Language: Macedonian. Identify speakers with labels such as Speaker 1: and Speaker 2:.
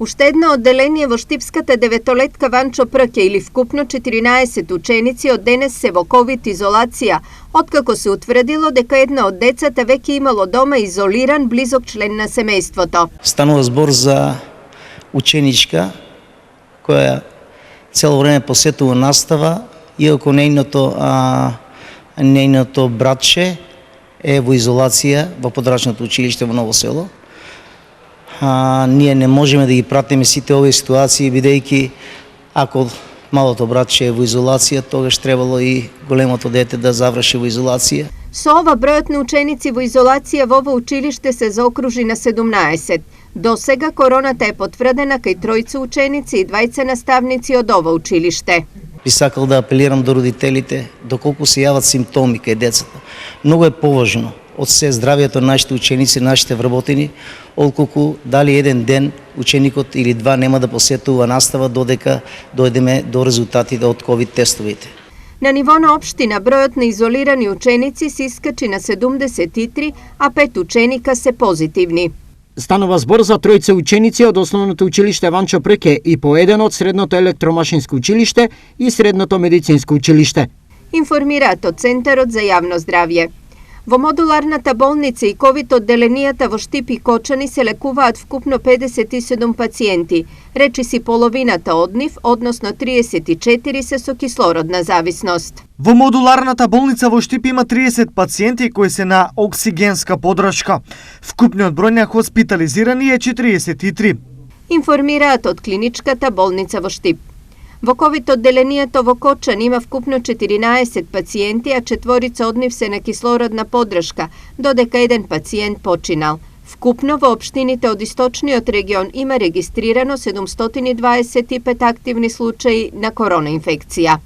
Speaker 1: У штедно одделение во Штипската деветолетка Ванчо Прке или вкупно 14 ученици од денес се во ковид изолација, откако се утврдило дека една од децата веќе имало дома изолиран близок член на семејството.
Speaker 2: Станува збор за ученичка која цело време посетува настава, иако нејното братче е во изолација во подрачното училиште во Ново село. Ние не можеме да ги пратиме сите овие ситуации, бидејќи ако малото братче е во изолација, тогаш требало и големото дете да заврши во изолација.
Speaker 1: Со ова бројот на ученици во изолација во ова училиште се заокружи на 17. До сега короната е потврдена кај тројца ученици и двајца наставници од ова училиште.
Speaker 2: Би сакал да апелирам до родителите, доколку се јават симптоми кај децата. Многу е поважно од се здравието на нашите ученици, нашите вработени, отколку дали еден ден ученикот или два нема да посетува настава додека дојдеме до резултатите од ковид тестовите.
Speaker 1: На ниво на општина бројот на изолирани ученици се искачи на 73, а 5 ученика се позитивни.
Speaker 3: Станува збор за тројца ученици од основното училиште Ванчо Прке и по еден од средното електромашинско училиште и средното медицинско училиште.
Speaker 1: Информираат од Центарот за јавно здравје. Во модуларната болница и ковид одделенијата во Штип и Кочани се лекуваат вкупно 57 пациенти, речиси половината од нив, односно 34 се со кислородна зависност.
Speaker 4: Во модуларната болница во Штип има 30 пациенти кои се на оксигенска подршка. Вкупниот број на хоспитализирани е 43.
Speaker 1: Информираат од клиничката болница во Штип. Во ковид одделенијето во Кочани има вкупно 14 пациенти, а 4 од нив се на кислородна подршка, додека еден пациент починал. Вкупно во општините од источниот регион има регистрирано 725 активни случаи на корона инфекција.